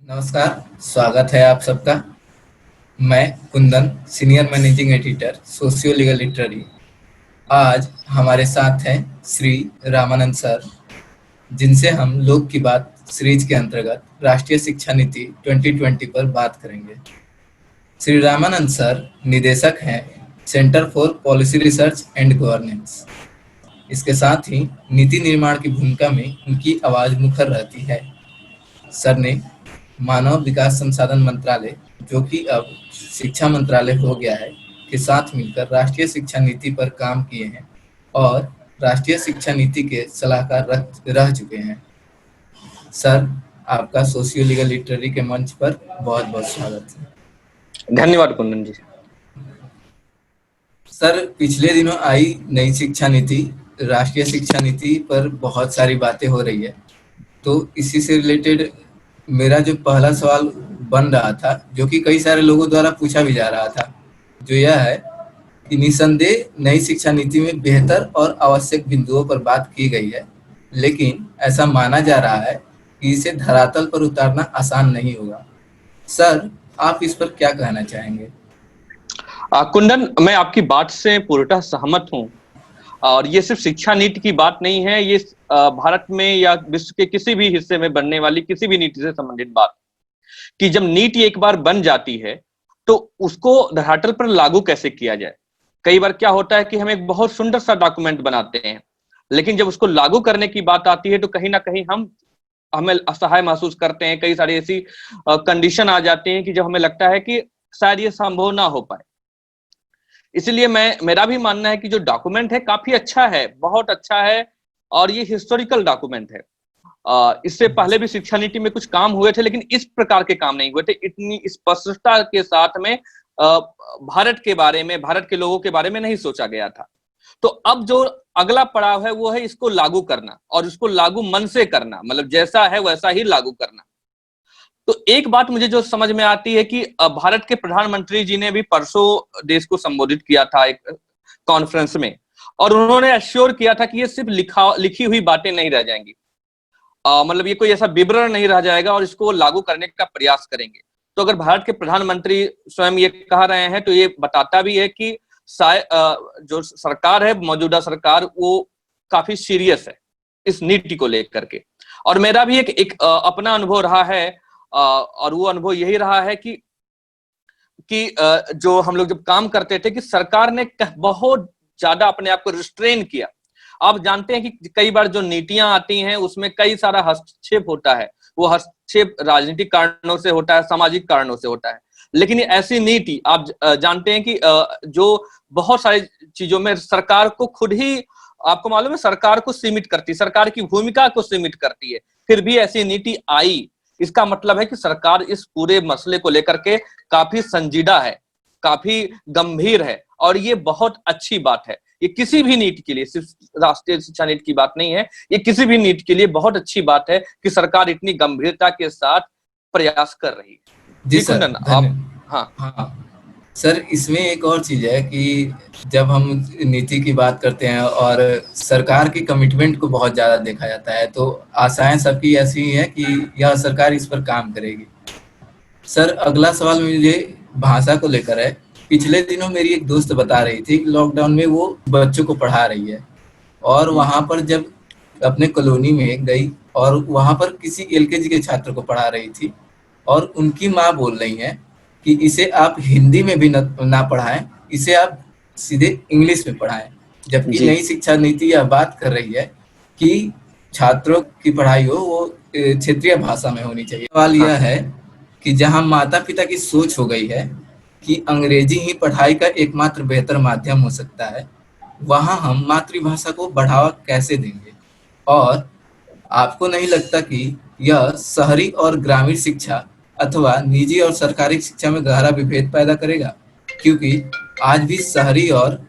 नमस्कार, स्वागत है आप सबका। मैं Kundan, senior managing editor, socio legal literary. आज हमारे साथ हैं श्री रामानंद सर, जिनसे हम लोक की बात सीरीज के अंतर्गत राष्ट्रीय शिक्षा नीति 2020 पर बात करेंगे। श्री रामानंद सर निदेशक हैं centre for policy research and governance. इसके साथ ही नीति निर्माण की भूमिका में उनकी आवाज मुखर रहती है। सर ने मानव विकास संसाधन मंत्रालय, जो कि अब शिक्षा मंत्रालय हो गया है, के साथ मिलकर राष्ट्रीय शिक्षा नीति पर काम किए हैं और राष्ट्रीय शिक्षा नीति के सलाहकार रह चुके हैं। सर, आपका सोशियो लीगल लिटरेरी के मंच पर बहुत बहुत स्वागत है। धन्यवाद कुंदन जी। सर, पिछले दिनों आई नई शिक्षा नीति, राष्ट्रीय शिक्षा नीति पर बहुत सारी बातें हो रही है, तो इसी से रिलेटेड मेरा जो पहला सवाल बन रहा था, जो कि कई सारे लोगों द्वारा पूछा भी जा रहा था, जो यह है कि निसंदेह नई शिक्षा नीति में बेहतर और आवश्यक बिंदुओं पर बात की गई है, लेकिन ऐसा माना जा रहा है कि इसे धरातल पर उतारना आसान नहीं होगा। सर, आप इस पर क्या कहना चाहेंगे? कुंदन, मैं आपकी बात से पूर्णतः सहमत हूं। और ये सिर्फ शिक्षा नीति की बात नहीं है, ये भारत में या विश्व के किसी भी हिस्से में बनने वाली किसी भी नीति से संबंधित बात, कि जब नीति एक बार बन जाती है तो उसको धरातल पर लागू कैसे किया जाए। कई बार क्या होता है कि हम एक बहुत सुंदर सा डॉक्यूमेंट बनाते हैं, लेकिन जब उसको लागू करने की बात आती है तो कहीं ना कहीं हमें असहाय महसूस करते हैं। कई सारी ऐसी कंडीशन आ जाती हैं कि जब हमें लगता है कि शायद ये संभव ना हो पाए। इसलिए मेरा भी मानना है कि जो डॉक्यूमेंट है काफी अच्छा है, बहुत अच्छा है, और ये हिस्टोरिकल डॉक्यूमेंट है। इससे पहले भी शिक्षा नीति में कुछ काम हुए थे, लेकिन इस प्रकार के काम नहीं हुए थे, इतनी स्पष्टता के साथ में भारत के बारे में, भारत के लोगों के बारे में नहीं सोचा गया था। तो अब जो अगला पड़ाव है वो है इसको लागू करना, और इसको लागू मन से करना, मतलब जैसा है वैसा ही लागू करना। तो एक बात मुझे जो समझ में आती है कि भारत के प्रधानमंत्री जी ने भी परसों देश को संबोधित किया था एक कॉन्फ्रेंस में, और उन्होंने एश्योर किया था कि ये सिर्फ लिखी हुई बातें नहीं रह जाएंगी, मतलब ये कोई ऐसा विवरण नहीं रह जाएगा, और इसको लागू करने का प्रयास करेंगे। तो अगर भारत के प्रधानमंत्री स्वयं ये कह रहे हैं तो ये बताता भी है कि जो सरकार है, मौजूदा सरकार, वो काफी सीरियस है इस नीति को लेकर के। और मेरा भी एक अपना अनुभव रहा है, और वो अनुभव यही रहा है कि जो हम लोग जब काम करते थे कि सरकार ने बहुत ज्यादा अपने आप को रिस्ट्रेन किया। आप जानते हैं कि कई बार जो नीतियां आती हैं उसमें कई सारा हस्तक्षेप होता है। वो हस्तक्षेप राजनीतिक कारणों से होता है, सामाजिक कारणों से होता है, लेकिन ऐसी नीति आप जानते हैं कि जो बहुत सारी चीजों में सरकार को खुद ही, आपको मालूम है, सरकार को सीमित करती, सरकार की भूमिका को सीमित करती है, फिर भी ऐसी नीति आई। इसका मतलब है कि सरकार इस पूरे मसले को लेकर के काफी संजीदा है, काफी गंभीर है, और ये बहुत अच्छी बात है। ये किसी भी नीति के लिए, सिर्फ राष्ट्रीय शिक्षा नीति की बात नहीं है, ये किसी भी नीति के लिए बहुत अच्छी बात है कि सरकार इतनी गंभीरता के साथ प्रयास कर रही है। जी सर, कुंदन, आप। हाँ हाँ सर, इसमें एक और चीज है कि जब हम नीति की बात करते हैं और सरकार की कमिटमेंट को बहुत ज्यादा देखा जाता है, तो आशाएं सबकी ऐसी ही है कि यह सरकार इस पर काम करेगी। सर, अगला सवाल मुझे भाषा को लेकर है। पिछले दिनों मेरी एक दोस्त बता रही थी कि लॉकडाउन में वो बच्चों को पढ़ा रही है, और वहां पर जब अपने कॉलोनी में गई और वहां पर किसी एलकेजी के छात्र को पढ़ा रही थी, और उनकी माँ बोल रही है कि इसे आप हिंदी में भी ना पढ़ाएं, इसे आप सीधे इंग्लिश में पढ़ाएं। जबकि जी। नई शिक्षा नीति यह बात कर रही है कि छात्रों की पढ़ाई हो वो क्षेत्रीय भाषा में होनी चाहिए। सवाल हाँ यह है कि जहां माता पिता की सोच हो गई है कि अंग्रेजी ही पढ़ाई का एकमात्र बेहतर माध्यम हो सकता है, वहां हम मातृभाषा को बढ़ावा कैसे देंगे? और आपको नहीं लगता कि यह शहरी और ग्रामीण शिक्षा अथवा निजी और सरकारी शिक्षा में गहरा विभेद पैदा करेगा? क्योंकि आज भी शहरी और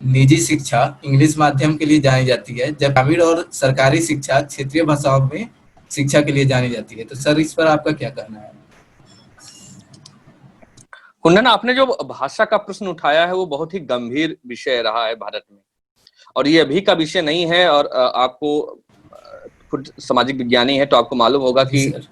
निजी शिक्षा इंग्लिश माध्यम के लिए जानी जाती है, जब ग्रामीण और सरकारी शिक्षा क्षेत्रीय भाषाओं में शिक्षा के लिए जानी जाती है। तो सर, इस पर आपका क्या कहना है? कुंदन, आपने जो भाषा का प्रश्न उठाया है वो बहुत ही गंभीर विषय रहा है भारत में, और ये अभी का विषय नहीं है। और आपको खुद सामाजिक विज्ञानी है तो आपको मालूम होगा जी कि सर।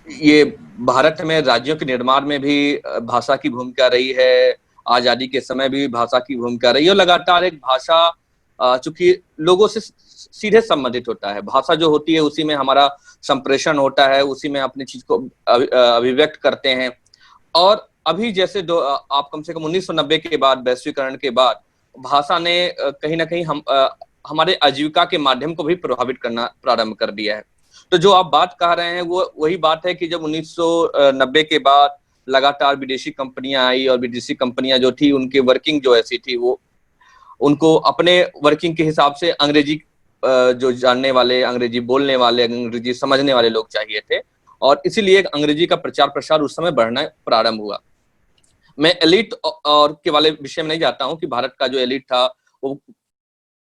ये भारत में राज्यों के निर्माण में भी भाषा की भूमिका रही है, आजादी के समय भी भाषा की भूमिका रही है, और लगातार एक भाषा चूंकि लोगों से सीधे संबंधित होता है, भाषा जो होती है उसी में हमारा संप्रेषण होता है, उसी में अपनी चीज को अभिव्यक्त करते हैं। और अभी जैसे आप कम से कम 1990 के बाद, वैश्वीकरण के बाद, भाषा ने कहीं ना कहीं हमारे आजीविका के माध्यम को भी प्रभावित करना प्रारंभ कर दिया है। तो जो आप बात कह रहे हैं वो वही बात है कि जब 1990 के बाद लगातार विदेशी कंपनियां आई, और विदेशी कंपनियां जो थी उनकी वर्किंग जो ऐसी थी, वो उनको अपने वर्किंग के हिसाब से अंग्रेजी जो जानने वाले, अंग्रेजी बोलने वाले, अंग्रेजी समझने वाले लोग चाहिए थे, और इसीलिए अंग्रेजी का प्रचार प्रसार उस समय बढ़ना प्रारंभ हुआ। मैं एलिट और के वाले विषय में नहीं जाता हूं कि भारत का जो एलिट था वो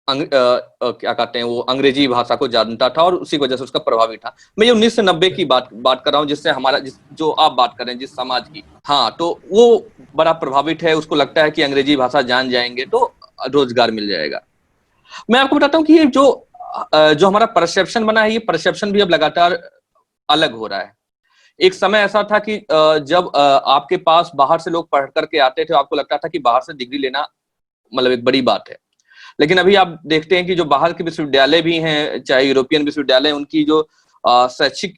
क्या कहते हैं, वो अंग्रेजी भाषा को जानता था और उसी वजह से उसका प्रभावी था। मैं ये 1990 की बात कर रहा हूँ, जिससे हमारा जो आप बात कर रहे हैं जिस समाज की, हाँ, तो वो बड़ा प्रभावित है, उसको लगता है कि अंग्रेजी भाषा जान जाएंगे तो रोजगार मिल जाएगा। मैं आपको बताता हूँ कि ये जो हमारा परसेप्शन बना है, ये परसेप्शन भी अब लगातार अलग हो रहा है। एक समय ऐसा था कि जब आपके पास बाहर से लोग पढ़ करके आते थे, आपको लगता था कि बाहर से डिग्री लेना मतलब एक बड़ी बात है। लेकिन अभी आप देखते हैं कि जो बाहर के विश्वविद्यालय भी हैं, चाहे यूरोपियन विश्वविद्यालय, उनकी जो शैक्षिक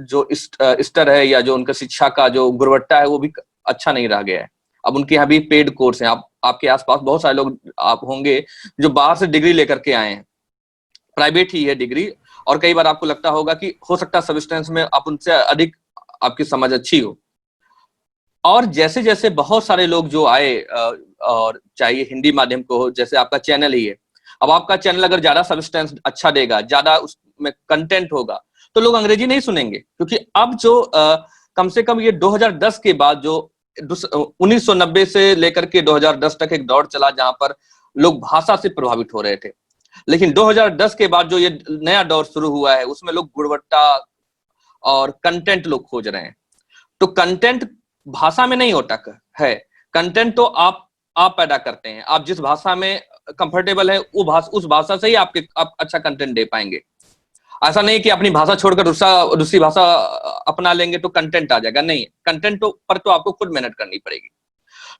जो स्तर है, या जो उनका शिक्षा का जो गुणवत्ता है, वो भी अच्छा नहीं रह गया है। अब उनके यहाँ भी पेड कोर्स हैं। आपके आसपास बहुत सारे लोग आप होंगे जो बाहर से डिग्री लेकर के आए हैं, प्राइवेट ही है डिग्री, और कई बार आपको लगता होगा कि हो सकता है सब्सटेंस में आप उनसे अधिक आपकी समझ अच्छी हो। और जैसे जैसे बहुत सारे लोग जो आए, और चाहिए हिंदी माध्यम को हो, जैसे आपका चैनल ही है, अब आपका चैनल अगर ज्यादा सब्सटेंस अच्छा देगा, ज्यादा उसमें कंटेंट होगा, तो लोग अंग्रेजी नहीं सुनेंगे। क्योंकि अब जो कम से कम ये 2010 के बाद, जो 1990 से लेकर के 2010 तक एक दौर चला जहां पर लोग भाषा से प्रभावित हो रहे थे। लेकिन 2010 के बाद जो ये नया दौर शुरू हुआ है, उसमें लोग गुणवत्ता और कंटेंट लोग खोज रहे हैं। तो कंटेंट भाषा में नहीं होता है, कंटेंट तो आप पैदा करते हैं। आप जिस भाषा में कंफर्टेबल है उस भाषा से ही आप अच्छा कंटेंट दे पाएंगे। ऐसा नहीं कि अपनी भाषा छोड़कर दूसरी भाषा अपना लेंगे तो कंटेंट आ जाएगा, नहीं, कंटेंट पर तो आपको खुद मेहनत करनी पड़ेगी।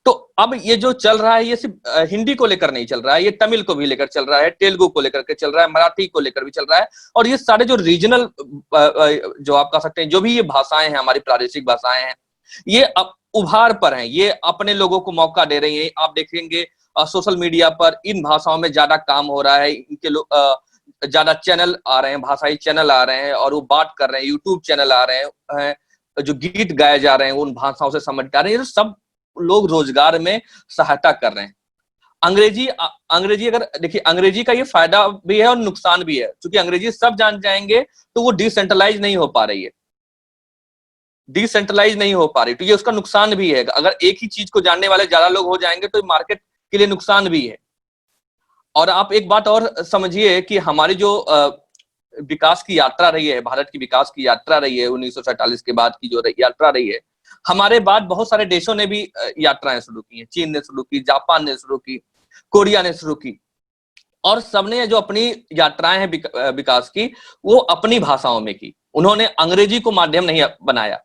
तो अब ये जो चल रहा है, ये सिर्फ हिंदी को लेकर नहीं चल रहा है, ये तमिल को भी लेकर चल रहा है, तेलुगु को लेकर के चल रहा है, मराठी को लेकर भी चल रहा है। और ये सारे जो रीजनल जो आप कह सकते हैं, जो भी ये भाषाएं हैं, हमारी प्रादेशिक भाषाएं हैं, ये अब उभार पर हैं, ये अपने लोगों को मौका दे रही हैं। आप देखेंगे सोशल मीडिया पर इन भाषाओं में ज्यादा काम हो रहा है, इनके लोग ज्यादा चैनल आ रहे हैं, भाषाई चैनल आ रहे हैं, और वो बात कर रहे हैं, यूट्यूब चैनल आ रहे हैं, जो गीत गाए जा रहे हैं उन भाषाओं से समझ आ रहे हैं। ये सब लोग रोजगार में सहायता कर रहे हैं। अंग्रेजी अगर देखिए, अंग्रेजी का ये फायदा भी है और नुकसान भी है, क्योंकि अंग्रेजी सब जान जाएंगे तो वो डिसेंट्रलाइज नहीं हो पा रही है, डिसेंट्रलाइज नहीं हो पा रही, तो ये उसका नुकसान भी है। अगर एक ही चीज को जानने वाले ज्यादा लोग हो जाएंगे तो मार्केट के लिए नुकसान भी है। और आप एक बात और समझिए कि हमारी जो विकास की यात्रा रही है, भारत की विकास की यात्रा रही है, 1947 के बाद की जो यात्रा रही है, हमारे बाद बहुत सारे देशों ने भी यात्राएं शुरू की हैं। चीन ने शुरू की, जापान ने शुरू की, कोरिया ने शुरू की, और सबने जो अपनी यात्राएं हैं विकास की, वो अपनी भाषाओं में की। उन्होंने अंग्रेजी को माध्यम नहीं बनाया।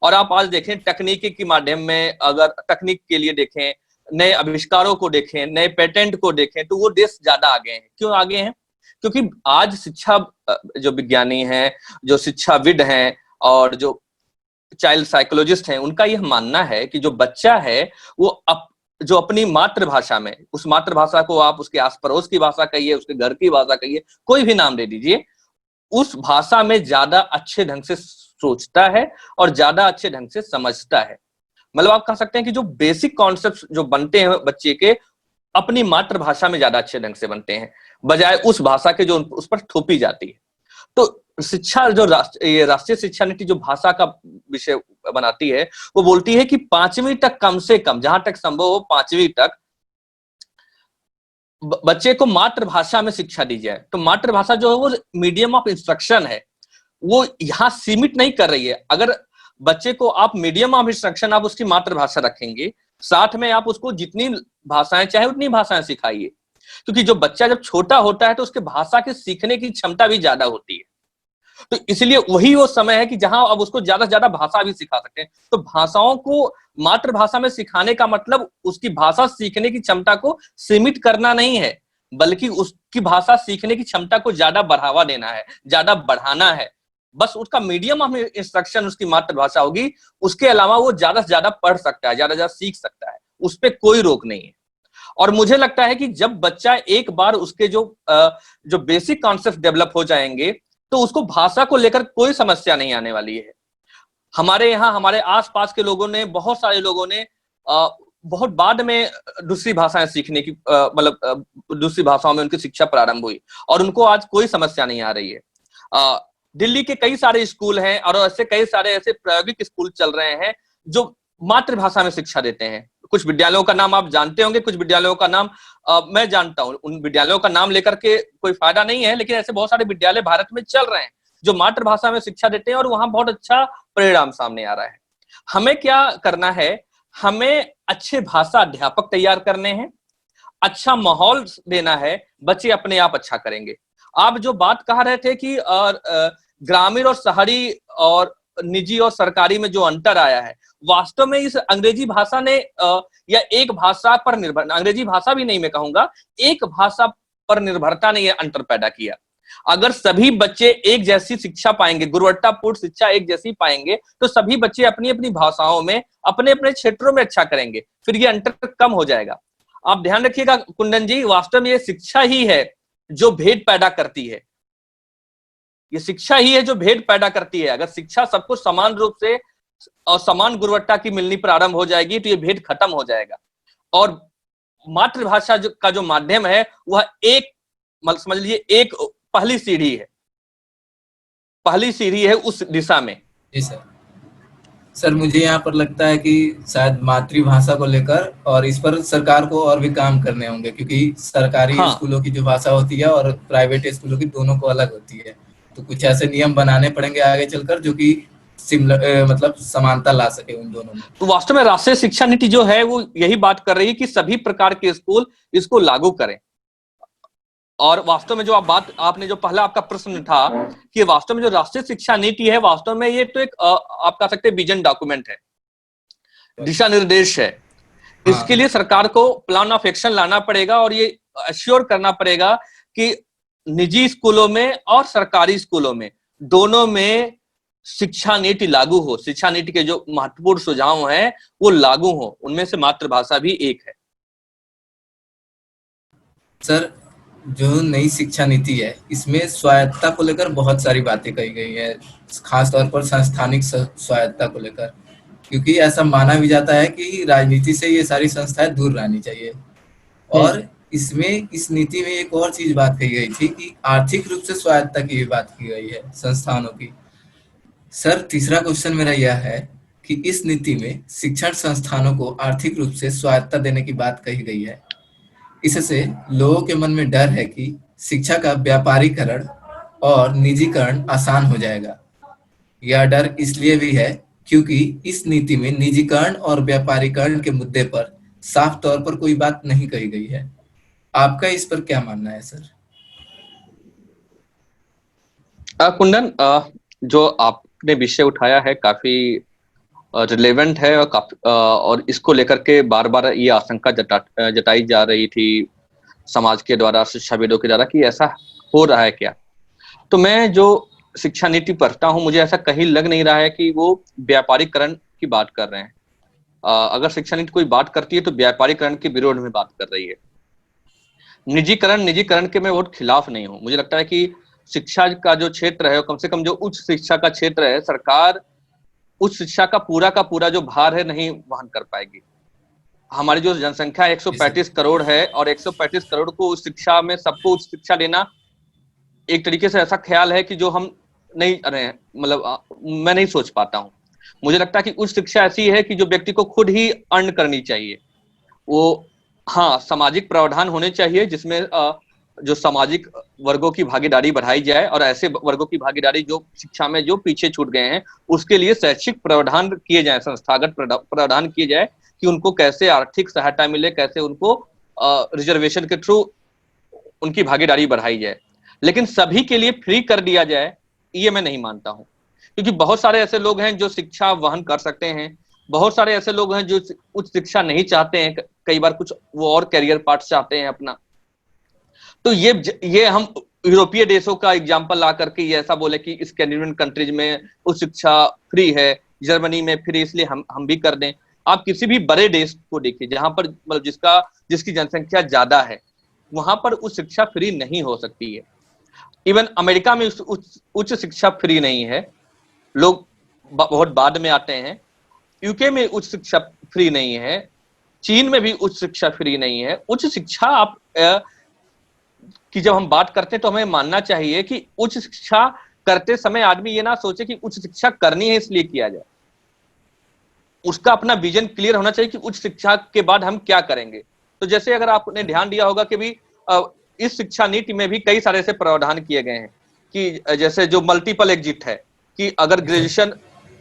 और आप आज देखें, तकनीकी के माध्यम में, अगर तकनीक के लिए देखें, नए आविष्कारों को देखें, नए पेटेंट को देखें, तो वो देश ज्यादा आगे हैं। क्यों आगे हैं? क्योंकि आज शिक्षा जो विज्ञानी हैं, जो शिक्षाविद हैं, और जो चाइल्ड साइकोलॉजिस्ट हैं, उनका यह मानना है कि जो बच्चा है वो जो अपनी मातृभाषा में, उस मातृभाषा को आप उसके आस पड़ोस की भाषा कहिए, उसके घर की भाषा कहिए, कोई भी नाम दे दीजिए, उस भाषा में ज्यादा अच्छे ढंग से सोचता है और ज्यादा अच्छे ढंग से समझता है। मतलब आप कह सकते हैं कि जो बेसिक कॉन्सेप्ट जो बनते हैं बच्चे के, अपनी मातृभाषा में ज्यादा अच्छे ढंग से बनते हैं, बजाय उस भाषा के जो उस पर थोपी जाती है। तो शिक्षा जो राष्ट्रीय शिक्षा नीति जो भाषा का विषय बनाती है, वो बोलती है कि 5वीं तक, कम से कम जहां तक संभव हो 5वीं तक बच्चे को मातृभाषा में शिक्षा दी जाए। तो मातृभाषा जो है वो मीडियम ऑफ इंस्ट्रक्शन है, वो यहाँ सीमित नहीं कर रही है। अगर बच्चे को आप मीडियम ऑफ इंस्ट्रक्शन, आप उसकी मातृभाषा रखेंगे, साथ में आप उसको जितनी भाषाएं चाहे उतनी भाषाएं सिखाइए। क्योंकि जो बच्चा जब छोटा होता है तो उसके भाषा के सीखने की क्षमता भी ज्यादा होती है। तो इसलिए वही वो समय है कि जहां अब उसको ज्यादा से ज्यादा भाषा भी सिखा सकते हैं। तो भाषाओं को मातृभाषा में सिखाने का मतलब उसकी भाषा सीखने की क्षमता को सीमित करना नहीं है, बल्कि उसकी भाषा सीखने की क्षमता को ज्यादा बढ़ावा देना है, ज्यादा बढ़ाना है। बस उसका मीडियम ऑफ इंस्ट्रक्शन उसकी मातृभाषा होगी, उसके अलावा वो ज्यादा से ज्यादा पढ़ सकता है, ज्यादा से ज्यादा सीख सकता है, उस पर कोई रोक नहीं है। और मुझे लगता है कि जब बच्चा एक बार उसके जो बेसिक कॉन्सेप्ट डेवलप हो जाएंगे, तो उसको भाषा को लेकर कोई समस्या नहीं आने वाली है। हमारे यहाँ हमारे आसपास के लोगों ने, बहुत सारे लोगों ने बहुत बाद में दूसरी भाषाएं सीखने की मतलब दूसरी भाषाओं में उनकी शिक्षा प्रारंभ हुई और उनको आज कोई समस्या नहीं आ रही है। दिल्ली के कई सारे स्कूल हैं और ऐसे कई सारे ऐसे प्रायोगिक स्कूल चल रहे हैं जो मातृभाषा में शिक्षा देते हैं। कुछ विद्यालयों का नाम आप जानते होंगे, कुछ विद्यालयों का नाम मैं जानता हूं। उन विद्यालयों का नाम लेकर के कोई फायदा नहीं है, लेकिन ऐसे बहुत सारे विद्यालय भारत में चल रहे हैं जो मातृभाषा में शिक्षा देते हैं और वहां बहुत अच्छा परिणाम सामने आ रहा है। हमें क्या करना है, हमें अच्छे भाषा अध्यापक तैयार करने हैं, अच्छा माहौल देना है, बच्चे अपने आप अच्छा करेंगे। आप जो बात कह रहे थे कि ग्रामीण और शहरी और निजी और सरकारी में जो अंतर आया है, वास्तव में इस अंग्रेजी भाषा ने या एक भाषा पर निर्भर, अंग्रेजी भाषा भी नहीं मैं कहूंगा, एक भाषा पर निर्भरता ने यह अंतर पैदा किया। अगर सभी बच्चे एक जैसी शिक्षा पाएंगे, गुणवत्तापूर्ण शिक्षा एक जैसी पाएंगे, तो सभी बच्चे अपनी अपनी भाषाओं में अपने अपने क्षेत्रों में अच्छा करेंगे, फिर ये अंतर कम हो जाएगा। आप ध्यान रखिएगा कुंदन जी, वास्तव में ये शिक्षा ही है जो भेद पैदा करती है। ये शिक्षा ही है जो भेद पैदा करती है। अगर शिक्षा सबको समान रूप से और समान गुणवत्ता की मिलनी प्रारंभ हो जाएगी तो ये भेद खत्म हो जाएगा। और मातृभाषा का जो माध्यम है वह एक, समझ लीजिए, एक पहली सीढ़ी है, पहली सीढ़ी है उस दिशा में। जी सर। सर मुझे यहाँ पर लगता है कि शायद मातृभाषा को लेकर और इस पर सरकार को और भी काम करने होंगे, क्योंकि सरकारी स्कूलों की जो भाषा होती है और प्राइवेट स्कूलों की दोनों को अलग होती है। तो कुछ ऐसे नियम बनाने पड़ेंगे आगे चलकर जो कि सिमिलर मतलब समानता ला सके उन दोनों में। तो वास्तव में राष्ट्रीय शिक्षा नीति जो है वो यही बात कर रही है कि सभी प्रकार के स्कूल इसको लागू करें। और वास्तव में जो आपने जो पहला आपका प्रश्न था कि वास्तव में जो राष्ट्रीय शिक्षा नीति है, वास्तव में ये तो एक आप कह सकते हैं विजन डॉक्यूमेंट है, दिशा निर्देश है। इसके लिए सरकार को प्लान ऑफ एक्शन लाना पड़ेगा और ये अश्योर करना पड़ेगा कि निजी स्कूलों में और सरकारी स्कूलों में दोनों में शिक्षा नीति लागू हो। शिक्षा नीति के जो महत्वपूर्ण सुझाव हैं वो लागू हो, उनमें से मातृभाषा भी एक है। सर जो नई शिक्षा नीति है इसमें स्वायत्तता को लेकर बहुत सारी बातें कही गई है, खासतौर पर संस्थानिक स्वायत्तता को लेकर, क्योंकि ऐसा माना भी जाता है कि राजनीति से ये सारी संस्थाएं दूर रहनी चाहिए। और इसमें इस नीति में एक और चीज बात कही गई थी कि आर्थिक रूप से स्वायत्तता की भी बात की गई है संस्थानों की। सर तीसरा क्वेश्चन मेरा यह है कि इस नीति में शिक्षण संस्थानों को आर्थिक रूप से स्वायत्तता देने की बात कही गई है। इससे लोगों के मन में डर है कि शिक्षा का व्यापारीकरण और निजीकरण आसान हो जाएगा। यह डर इसलिए भी है क्योंकि इस नीति में निजीकरण और व्यापारीकरण के मुद्दे पर साफ तौर पर कोई बात नहीं कही गई है। आपका इस पर क्या मानना है सर? कुंदन, जो आपने विषय उठाया है काफी रिलेवेंट है और इसको लेकर के बार बार ये आशंका जताई जा रही थी समाज के द्वारा, शिक्षाविदों के द्वारा कि ऐसा हो रहा है क्या। तो मैं जो शिक्षा नीति पढ़ता हूं, मुझे ऐसा कहीं लग नहीं रहा है कि वो व्यापारीकरण की बात कर रहे हैं। अगर शिक्षा नीति कोई बात करती है तो व्यापारीकरण के विरोध में बात कर रही है। निजीकरण के मैं बहुत खिलाफ नहीं हूं। मुझे लगता है कि शिक्षा का जो क्षेत्र है, कम से कम जो उच्च शिक्षा का क्षेत्र है, सरकार उच्च शिक्षा का पूरा जो भार है नहीं वहन कर पाएगी। हमारी जो जनसंख्या 135 करोड़ है और 135 करोड़ को उच्च शिक्षा में सबको उच्च शिक्षा देना एक तरीके से ऐसा ख्याल है कि जो हम नहीं, अरे मतलब मैं नहीं सोच पाता हूं। मुझे लगता है कि उच्च शिक्षा ऐसी है कि जो व्यक्ति को खुद ही अर्न करनी चाहिए। वो हाँ, सामाजिक प्रावधान होने चाहिए जिसमें जो सामाजिक वर्गों की भागीदारी बढ़ाई जाए और ऐसे वर्गों की भागीदारी जो शिक्षा में जो पीछे छूट गए हैं उसके लिए शैक्षिक प्रावधान किए जाए, संस्थागत प्रावधान किए जाए कि उनको कैसे आर्थिक सहायता मिले, कैसे उनको रिजर्वेशन के थ्रू उनकी भागीदारी बढ़ाई जाए। लेकिन सभी के लिए फ्री कर दिया जाए, ये मैं नहीं मानता हूं, क्योंकि बहुत सारे ऐसे लोग हैं जो शिक्षा वहन कर सकते हैं, बहुत सारे ऐसे लोग हैं जो उच्च शिक्षा नहीं चाहते हैं, कई बार कुछ वो और कैरियर पाथ चाहते हैं अपना। तो ये हम यूरोपीय देशों का एग्जाम्पल ला करके ये ऐसा बोले कि स्कैंडिनेवियन कंट्रीज में उच्च शिक्षा फ्री है, जर्मनी में फ्री, इसलिए हम भी कर दें। आप किसी भी बड़े देश को देखिए जहां पर मतलब जिसकी जनसंख्या ज्यादा है, वहां पर उच्च शिक्षा फ्री नहीं हो सकती है। इवन अमेरिका में उच्च शिक्षा फ्री नहीं है, लोग बहुत बाद में आते हैं। यूके में उच्च शिक्षा फ्री नहीं है, चीन में भी उच्च शिक्षा फ्री नहीं है। उच्च शिक्षा आप की जब हम बात करते हैं तो हमें मानना चाहिए कि उच्च शिक्षा करते समय आदमी ये ना सोचे कि उच्च शिक्षा करनी है इसलिए किया जाए, उसका अपना विजन क्लियर होना चाहिए कि उच्च शिक्षा के बाद हम क्या करेंगे। तो जैसे अगर आपने ध्यान दिया होगा कि भी इस शिक्षा नीति में भी कई सारे ऐसे प्रावधान किए गए हैं कि जैसे जो मल्टीपल एग्जिट है, कि अगर ग्रेजुएशन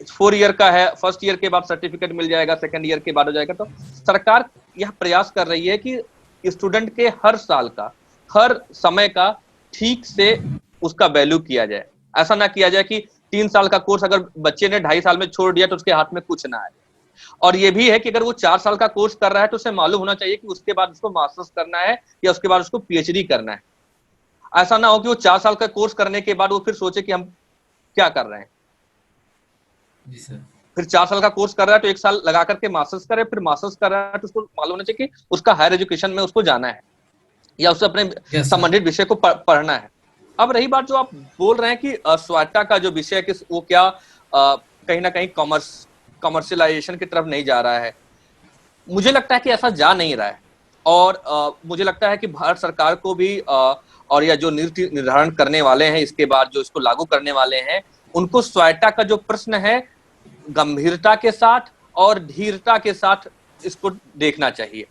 4 ईयर का है, फर्स्ट ईयर के बाद सर्टिफिकेट मिल जाएगा, सेकंड ईयर के बाद हो जाएगा। तो सरकार यह प्रयास कर रही है कि स्टूडेंट के हर साल का, हर समय का ठीक से उसका वैल्यू किया जाए। ऐसा ना किया जाए कि 3 साल का कोर्स अगर बच्चे ने 2.5 साल में छोड़ दिया तो उसके हाथ में कुछ ना आए। और ये भी है कि अगर वो 4 साल का कोर्स कर रहा है तो उसे मालूम होना चाहिए कि उसके बाद उसको मास्टर्स करना है या उसके बाद उसको पीएचडी करना है। ऐसा ना हो कि वो 4 साल का कोर्स करने के बाद वो फिर सोचे कि हम क्या कर रहे हैं। जी सर। फिर 4 साल का कोर्स कर रहा है तो 1 साल लगा करके मास्टर्स करे, फिर मास्टर्स कर रहा है तो उसको मालूम होना चाहिए कि उसका हायर एजुकेशन में उसको जाना है या उसे अपने संबंधित विषय को पढ़ना है। अब रही बात जो आप बोल रहे हैं कि स्वायत्तता का जो विषय है वो क्या कहीं ना कहीं कमर्शियलाइजेशन की तरफ नहीं जा रहा है, मुझे लगता है कि ऐसा जा नहीं रहा है। और मुझे लगता है कि भारत सरकार को भी और या जो नीति निर्धारण करने वाले हैं, इसके बाद जो इसको लागू करने वाले हैं, उनको स्वायत्तता का जो प्रश्न है गंभीरता के साथ और धीरता के साथ इसको देखना चाहिए।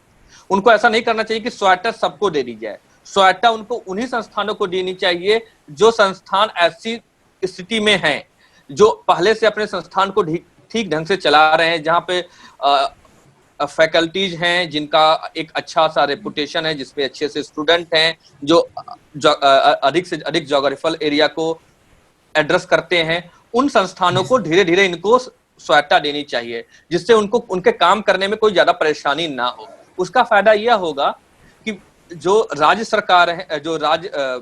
उनको ऐसा नहीं करना चाहिए कि स्वायत्तता सबको दे दी जाए। स्वायत्तता उनको उन्हीं संस्थानों को देनी चाहिए जो संस्थान ऐसी स्थिति में हैं, जो पहले से अपने संस्थान को ठीक ढंग से चला रहे हैं, जहां पे फैकल्टीज हैं जिनका एक अच्छा सा रेपुटेशन है, जिसपे अच्छे से स्टूडेंट हैं, जो अधिक से अधिक ज्योग्राफिकल एरिया को एड्रेस करते हैं। उन संस्थानों को धीरे धीरे इनको स्वायत्तता देनी चाहिए, जिससे उनको उनके काम करने में कोई ज्यादा परेशानी ना हो। उसका फायदा यह होगा कि जो राज्य सरकार है, जो राज्य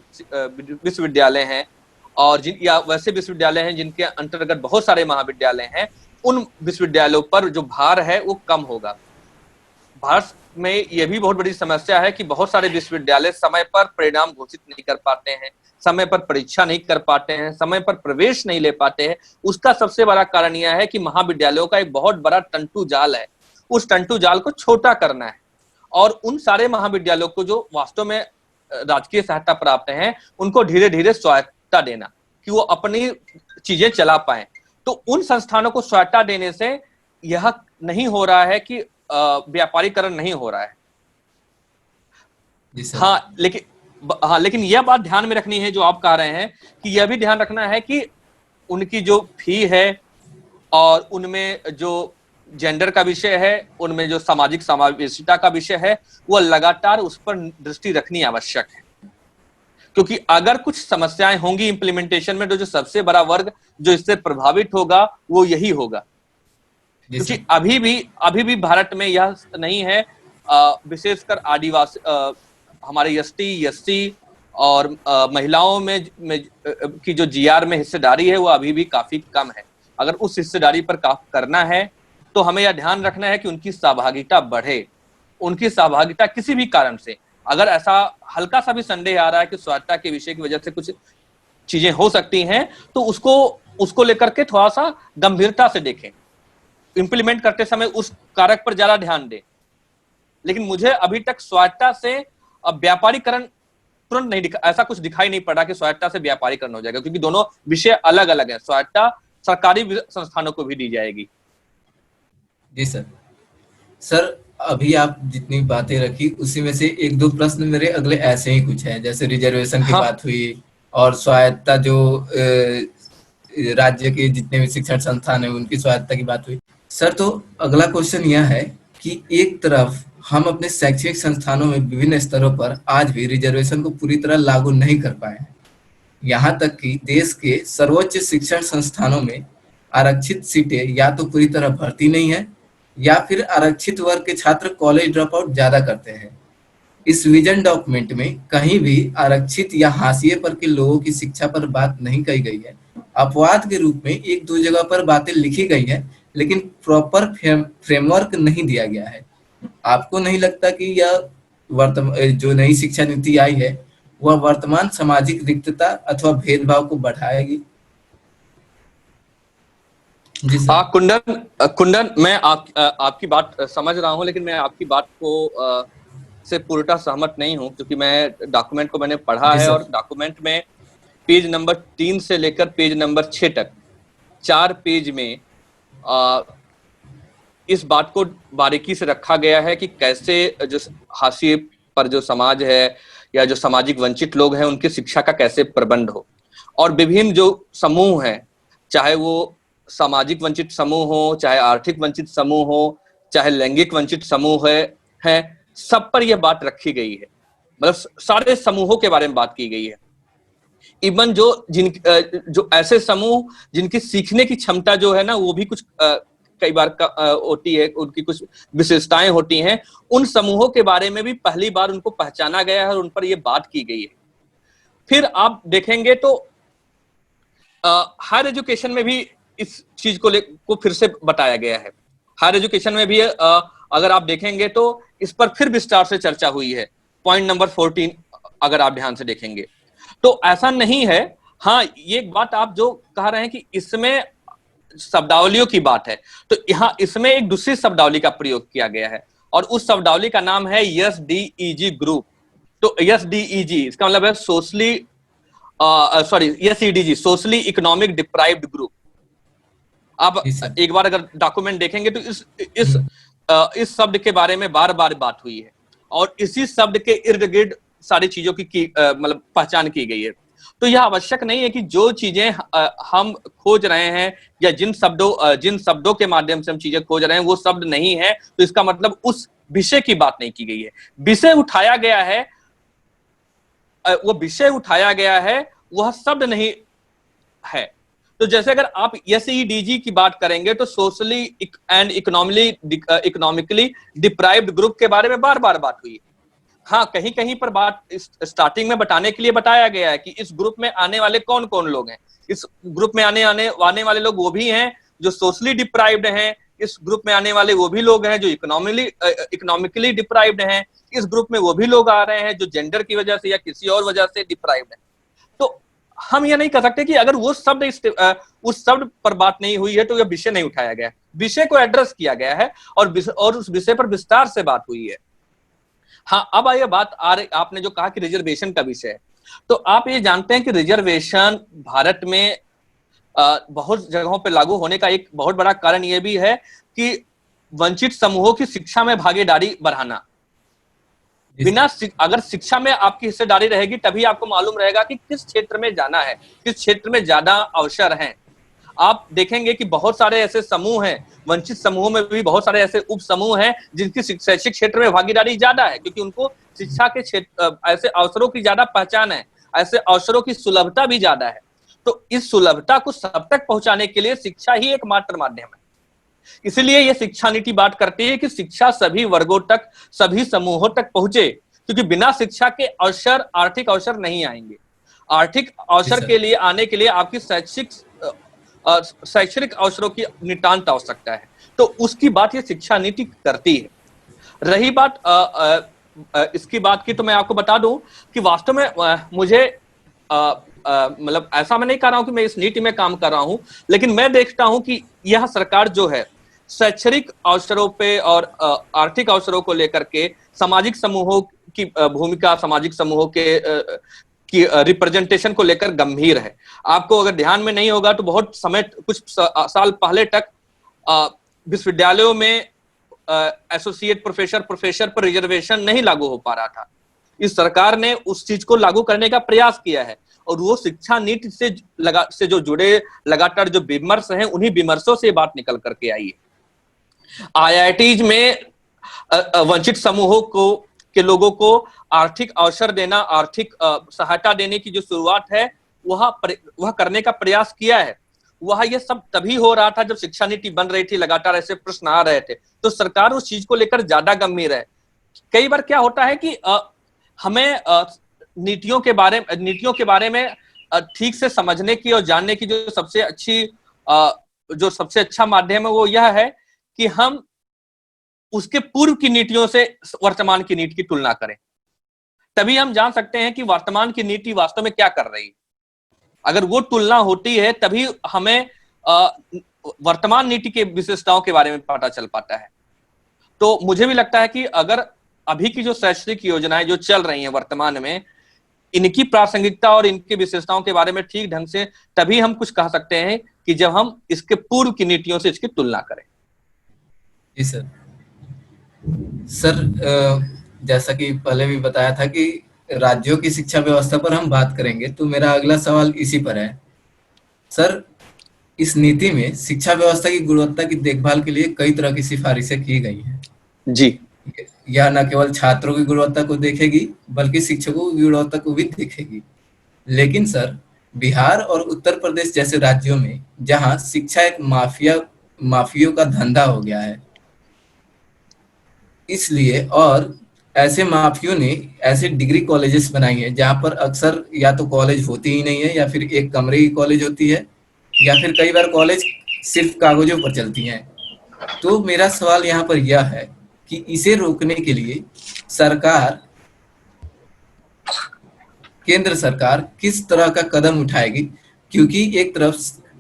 विश्वविद्यालय हैं और या वैसे विश्वविद्यालय हैं जिनके अंतर्गत बहुत सारे महाविद्यालय हैं, उन विश्वविद्यालयों पर जो भार है वो कम होगा। भारत में यह भी बहुत बड़ी समस्या है कि बहुत सारे विश्वविद्यालय समय पर परिणाम घोषित नहीं कर पाते हैं, समय पर परीक्षा नहीं कर पाते हैं, समय पर प्रवेश नहीं ले पाते हैं। उसका सबसे बड़ा कारण यह है कि महाविद्यालयों का एक बहुत बड़ा तंतु जाल है। उस तंतु जाल को छोटा करना है और उन सारे महाविद्यालयों को जो वास्तव में राजकीय सहायता प्राप्त हैं, उनको धीरे धीरे स्वायत्तता देना कि वो अपनी चीजें चला पाए। तो उन संस्थानों को स्वायत्तता देने से यह नहीं हो रहा है कि व्यापारीकरण नहीं हो रहा है। लेकिन यह बात ध्यान में रखनी है जो आप कह रहे हैं, कि यह भी ध्यान रखना है कि उनकी जो फी है और उनमें जो जेंडर का विषय है, उनमें जो सामाजिक समावेशिता का विषय है, वो लगातार उस पर दृष्टि रखनी आवश्यक है। क्योंकि अगर कुछ समस्याएं होंगी इम्प्लीमेंटेशन में, तो जो सबसे बड़ा वर्ग जो इससे प्रभावित होगा वो यही होगा। क्योंकि अभी भी भारत में यह नहीं है, विशेषकर आदिवासी, हमारे एसटी और महिलाओं में की जो जीआर में हिस्सेदारी है वो अभी भी काफी कम है। अगर उस हिस्सेदारी पर काम करना है तो हमें यह ध्यान रखना है कि उनकी सहभागिता बढ़े। उनकी सहभागिता किसी भी कारण से, अगर ऐसा हल्का सा भी संदेह आ रहा है कि स्वायत्तता के विषय की वजह से कुछ चीजें हो सकती हैं, तो उसको लेकर के थोड़ा सा गंभीरता से देखें, इंप्लीमेंट करते समय उस कारक पर ज्यादा ध्यान दें। लेकिन मुझे अभी तक स्वायत्तता से व्यापारीकरण तुरंत नहीं ऐसा कुछ दिखाई नहीं पड़ा कि स्वायत्तता से व्यापारीकरण हो जाएगा, क्योंकि दोनों विषय अलग अलग है। स्वायत्तता सरकारी संस्थानों को भी दी जाएगी। जी सर, अभी आप जितनी बातें रखी उसी में से एक दो प्रश्न मेरे अगले ऐसे ही कुछ हैं, जैसे रिजर्वेशन की बात हुई और स्वायत्तता जो राज्य के जितने भी शिक्षण संस्थान है उनकी स्वायत्तता की बात हुई। सर, तो अगला क्वेश्चन यह है कि एक तरफ हम अपने शैक्षणिक संस्थानों में विभिन्न स्तरों पर आज भी रिजर्वेशन को पूरी तरह लागू नहीं कर पाए हैं, यहाँ तक कि देश के सर्वोच्च शिक्षण संस्थानों में आरक्षित सीटें या तो पूरी तरह भर्ती नहीं है या फिर आरक्षित वर्ग के छात्र कॉलेज ड्रॉप आउट ज्यादा करते हैं। इस विजन डॉक्यूमेंट में कहीं भी आरक्षित या हाशिए पर के लोगों की शिक्षा पर बात नहीं कही गई है। अपवाद के रूप में एक दो जगह पर बातें लिखी गई है, लेकिन प्रॉपर फ्रेमवर्क नहीं दिया गया है। आपको नहीं लगता कि यह वर्तमान जो नई शिक्षा नीति आई है वह वर्तमान सामाजिक रिक्तता अथवा भेदभाव को बढ़ाएगी? जी सर। कुंदन कुंदन, मैं आपकी बात समझ रहा हूं, लेकिन मैं आपकी बात को से पूर्णतः सहमत नहीं हूं, क्योंकि मैं डॉक्यूमेंट को मैंने पढ़ा जी है, सर। और डॉक्यूमेंट में पेज नंबर 3 से लेकर पेज नंबर 6 तक 4 पेज में इस बात को बारीकी से रखा गया है कि कैसे जो हाशिए पर जो समाज है या जो सामाजिक वंचित लोग हैं उनकी शिक्षा का कैसे प्रबंध हो। और विभिन्न जो समूह हैं, चाहे वो सामाजिक वंचित समूह हो, चाहे आर्थिक वंचित समूह हो, चाहे लैंगिक वंचित समूह है, सब पर यह बात रखी गई है। मतलब सारे समूहों के बारे में बात की गई है। इवन जो ऐसे समूह जिनकी सीखने की क्षमता जो है ना, वो भी कुछ कई बार होती है, उनकी कुछ विशेषताएं होती हैं, उन समूहों के बारे में भी पहली बार उनको पहचाना गया है और उन पर यह बात की गई है। फिर आप देखेंगे तो हायर एजुकेशन में भी इस चीज को फिर से बताया गया है। हायर एजुकेशन में भी अगर आप देखेंगे तो इस पर फिर विस्तार से चर्चा हुई है। पॉइंट नंबर 14 अगर आप ध्यान से देखेंगे तो ऐसा नहीं है। हाँ, ये एक बात आप जो कह रहे हैं कि इसमें शब्दावलियों की बात है, तो यहाँ इसमें एक दूसरी शब्दावली का प्रयोग किया गया है, और उस शब्दावली का नाम है एसडीईजी ग्रुप। तो एसडीईजी इसका मतलब है SEDG, socially economic deprived group. आप एक बार अगर डॉक्यूमेंट देखेंगे तो इस शब्द के बारे में बार बार बात हुई है, और इसी शब्द के इर्द गिर्द सारी चीजों की मतलब पहचान की गई है। तो यह आवश्यक नहीं है कि जो चीजें हम खोज रहे हैं या जिन शब्दों के माध्यम से हम चीजें खोज रहे हैं वो शब्द नहीं है, तो इसका मतलब उस विषय की बात नहीं की गई है। विषय उठाया गया है, वो विषय उठाया गया है, वह शब्द नहीं है। तो जैसे अगर आप एसईडीजी की बात करेंगे तो socially and economically deprived group के बारे में बार बार बात हुई है। हाँ, कहीं कहीं पर बात स्टार्टिंग में बताने के लिए बताया गया है कि इस ग्रुप में आने वाले कौन कौन लोग हैं। इस ग्रुप में आने वाले लोग वो भी हैं जो सोशली डिप्राइव्ड हैं। इस ग्रुप में आने वाले वो भी लोग हैं जो इकोनॉमिकली डिप्राइव्ड हैं। इस ग्रुप में वो भी लोग आ रहे हैं जो जेंडर की वजह से या किसी और वजह से डिप्राइव्ड है। तो हम ये नहीं कह सकते कि अगर वो शब्द उस शब्द पर बात नहीं हुई है तो यह विषय नहीं उठाया गया है। विषय को एड्रेस किया गया है और उस विषय पर विस्तार से बात हुई है। हाँ, अब आइए बात आपने जो कहा कि रिजर्वेशन का विषय है, तो आप ये जानते हैं कि रिजर्वेशन भारत में बहुत जगहों पे लागू होने का एक बहुत बड़ा कारण ये भी है कि वंचित समूहों की शिक्षा में भागीदारी बढ़ाना। अगर शिक्षा में आपकी हिस्सेदारी रहेगी तभी आपको मालूम रहेगा कि किस क्षेत्र में जाना है, किस क्षेत्र में ज्यादा अवसर हैं। आप देखेंगे कि बहुत सारे ऐसे समूह हैं, वंचित समूहों में भी बहुत सारे ऐसे उप समूह हैं जिनकी शैक्षिक क्षेत्र में भागीदारी ज्यादा है, क्योंकि उनको शिक्षा के क्षेत्र ऐसे अवसरों की ज्यादा पहचान है, ऐसे अवसरों की सुलभता भी ज्यादा है। तो इस सुलभता को सब तक पहुंचाने के लिए शिक्षा ही एकमात्र माध्यम है। इसलिए यह शिक्षा नीति बात करती है कि शिक्षा सभी वर्गों तक, सभी समूहों तक पहुंचे, क्योंकि बिना शिक्षा के अवसर, आर्थिक अवसर नहीं आएंगे। आर्थिक अवसर के लिए आने के लिए आपकी शैक्षणिक अवसरों की नितांत आवश्यकता है। तो उसकी बात ये शिक्षा नीति करती है। रही बात इसकी बात की, तो मैं आपको बता दूं कि वास्तव में मुझे मतलब ऐसा मैं नहीं कर रहा हूं कि मैं इस नीति में काम कर रहा हूं, लेकिन मैं देखता हूं कि यह सरकार जो है शैक्षणिक अवसरों पे और आर्थिक अवसरों को लेकर के सामाजिक समूहों की भूमिका, सामाजिक समूहों की रिप्रेजेंटेशन को लेकर गंभीर है। आपको अगर ध्यान में नहीं होगा तो बहुत समय, कुछ साल पहले तक विश्वविद्यालयों में एसोसिएट प्रोफेसर पर रिजर्वेशन नहीं लागू हो पा रहा था। इस सरकार ने उस चीज को लागू करने का प्रयास किया है, और वो शिक्षा नीति से जो जुड़े लगातार जो विमर्श हैं, उन्हीं विमर्शों से बात निकल करके आई है। आईआईटीज में वंचित समूहों के लोगों को आर्थिक अवसर देना, आर्थिक सहायता देने की जो शुरुआत है, वह करने का प्रयास किया है। वह ये सब तभी हो रहा था जब शिक्षा नीति बन रही थी, लगातार ऐसे प्रश्न आ रहे थे, तो सरकार उस चीज को लेकर ज्यादा गंभीर है। कई बार क्या होता है कि हमें नीतियों के बारे में ठीक से समझने की और जानने की जो सबसे अच्छा माध्यम है वो यह है कि हम उसके पूर्व की नीतियों से वर्तमान की नीति की तुलना करें। तभी हम जान सकते हैं कि वर्तमान की नीति वास्तव में क्या कर रही है। अगर वो तुलना होती है तभी हमें वर्तमान नीति के विशेषताओं के बारे में पता चल पाता है। तो मुझे भी लगता है कि अगर अभी की जो शैक्षणिक योजनाएं जो चल रही हैं वर्तमान में, इनकी प्रासंगिकता और इनकी विशेषताओं के बारे में ठीक ढंग से तभी हम कुछ कह सकते हैं कि जब हम इसके पूर्व की नीतियों से इसकी तुलना करें। जी सर। सर, जैसा कि पहले भी बताया था कि राज्यों की शिक्षा व्यवस्था पर हम बात करेंगे, तो मेरा अगला सवाल इसी पर है। सर, इस नीति में शिक्षा व्यवस्था की गुणवत्ता की देखभाल के लिए कई तरह की सिफारिशें की गई हैं। जी, यह न केवल छात्रों की गुणवत्ता को देखेगी, बल्कि शिक्षकों की गुणवत्ता को भी देखेगी। लेकिन सर, बिहार और उत्तर प्रदेश जैसे राज्यों में जहां शिक्षा एक माफियों का धंधा हो गया है, इसलिए और ऐसे माफियों ने ऐसे डिग्री कॉलेजेस बनाई हैं जहां पर अक्सर या तो कॉलेज होती ही नहीं है, या फिर एक कमरे की कॉलेज होती है, या फिर कई बार कॉलेज सिर्फ कागजों पर चलती हैं। तो मेरा सवाल यहाँ पर यह है कि इसे रोकने के लिए सरकार, केंद्र सरकार किस तरह का कदम उठाएगी? क्योंकि एक तरफ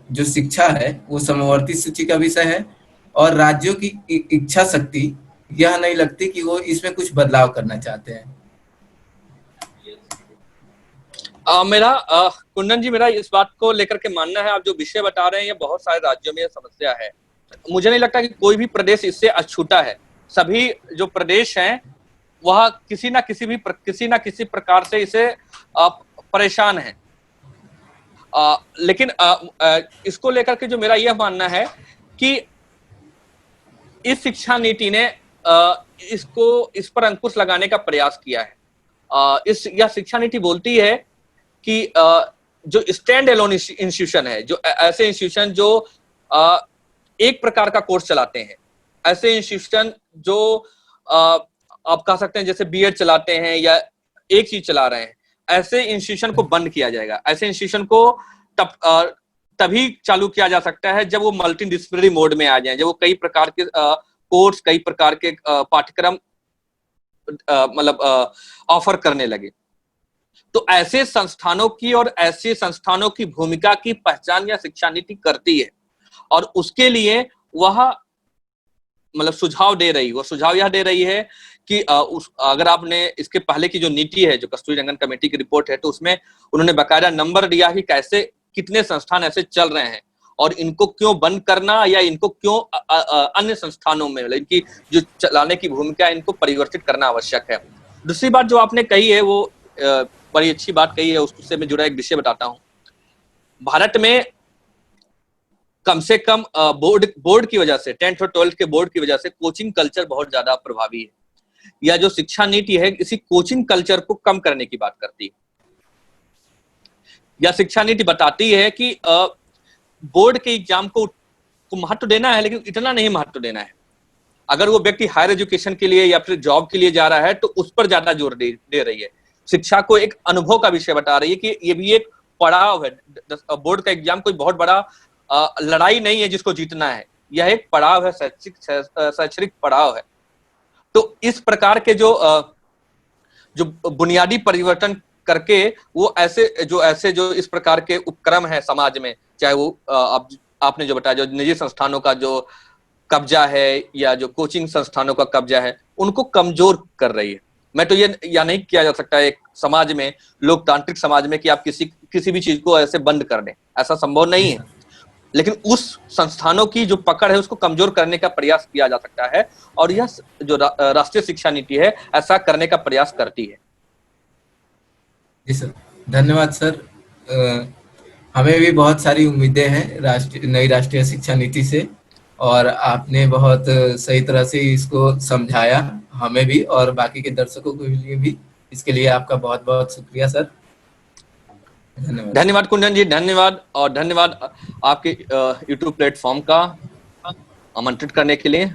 जो शिक्षा है वो समवर्ती सूची का विषय है, और राज्यों की इच्छा शक्ति यह नहीं लगती कि वो इसमें कुछ बदलाव करना चाहते हैं। कुंदन जी, मेरा इस बात को लेकर के मानना है, आप जो विषय बता रहे हैं ये बहुत सारे राज्यों में यह समस्या है। मुझे नहीं लगता कि कोई भी प्रदेश इससे अछूता है। सभी जो प्रदेश हैं वह किसी ना किसी प्रकार से इसे परेशान है। लेकिन इसको लेकर के जो मेरा यह मानना है कि इस शिक्षा नीति ने इस पर अंकुश लगाने का प्रयास किया है। यह शिक्षा नीति बोलती है कि जो स्टैंड एलोन इंस्टीट्यूशन है, जो ऐसे इंस्टीट्यूशन जो एक प्रकार का कोर्स चलाते हैं, ऐसे इंस्टीट्यूशन जो आप कह सकते हैं जैसे बीएड चलाते हैं या एक चीज चला रहे हैं, ऐसे इंस्टीट्यूशन को बंद किया जाएगा। ऐसे इंस्टीट्यूशन को तभी चालू किया जा सकता है जब वो मल्टी डिसिप्लिनरी मोड में आ जाए, जब वो कई प्रकार के कोर्स, कई प्रकार के पाठ्यक्रम मतलब ऑफर करने लगे। तो ऐसे संस्थानों की और ऐसे संस्थानों की भूमिका की पहचान या शिक्षा नीति करती है, और उसके लिए वह मतलब सुझाव यह दे रही है कि अगर आपने इसके पहले की जो नीति है, जो कस्तूरी रंगन कमेटी की रिपोर्ट है, तो उसमें उन्होंने बाकायदा नंबर दिया कि कैसे कितने संस्थान ऐसे चल रहे हैं और इनको क्यों बंद करना या इनको क्यों अन्य संस्थानों में इनकी जो चलाने की भूमिका है इनको परिवर्तित करना आवश्यक है। दूसरी बात जो आपने कही है वो बड़ी अच्छी बात कही है, उससे मैं जुड़ा एक विषय बताता हूँ। भारत में कम से कम बोर्ड की वजह से, 10th और 12th के बोर्ड की वजह से कोचिंग कल्चर बहुत ज्यादा प्रभावी है। या जो शिक्षा नीति है इसी कोचिंग कल्चर को कम करने की बात करती है। या शिक्षा नीति बताती है कि बोर्ड के एग्जाम को महत्व देना है, लेकिन इतना नहीं महत्व देना है। अगर वो व्यक्ति हायर एजुकेशन के लिए या फिर जॉब के लिए जा रहा है तो उस पर ज्यादा जोर दे रही है। शिक्षा को एक अनुभव का विषय बता रही है कि ये भी एक पड़ाव है। बोर्ड का एग्जाम कोई बहुत बड़ा लड़ाई नहीं है जिसको जीतना है, यह एक पड़ाव है, शैक्षणिक पड़ाव है। तो इस प्रकार के जो बुनियादी परिवर्तन करके वो ऐसे जो इस प्रकार के उपक्रम है समाज में, चाहे वो आपने जो बताया जो निजी संस्थानों का जो कब्जा है या जो कोचिंग संस्थानों का कब्जा है, उनको कमजोर कर रही है। मैं तो ये या नहीं किया जा सकता है एक समाज में, लोकतांत्रिक समाज में, कि आप किसी भी चीज को ऐसे बंद कर दें, ऐसा संभव नहीं है। लेकिन उस संस्थानों की जो पकड़ है उसको कमजोर करने का प्रयास किया जा सकता है, और यह जो राष्ट्रीय शिक्षा नीति है ऐसा करने का प्रयास करती है। जी सर, धन्यवाद सर। हमें भी बहुत सारी उम्मीदें हैं नई राष्ट्रीय शिक्षा नीति से, और आपने बहुत सही तरह से इसको समझाया, हमें भी और बाकी के दर्शकों के लिए भी। इसके लिए आपका बहुत बहुत शुक्रिया सर। धन्यवाद। धन्यवाद कुंदन जी, धन्यवाद। और धन्यवाद आपके यूट्यूब प्लेटफॉर्म का आमंत्रित करने के लिए।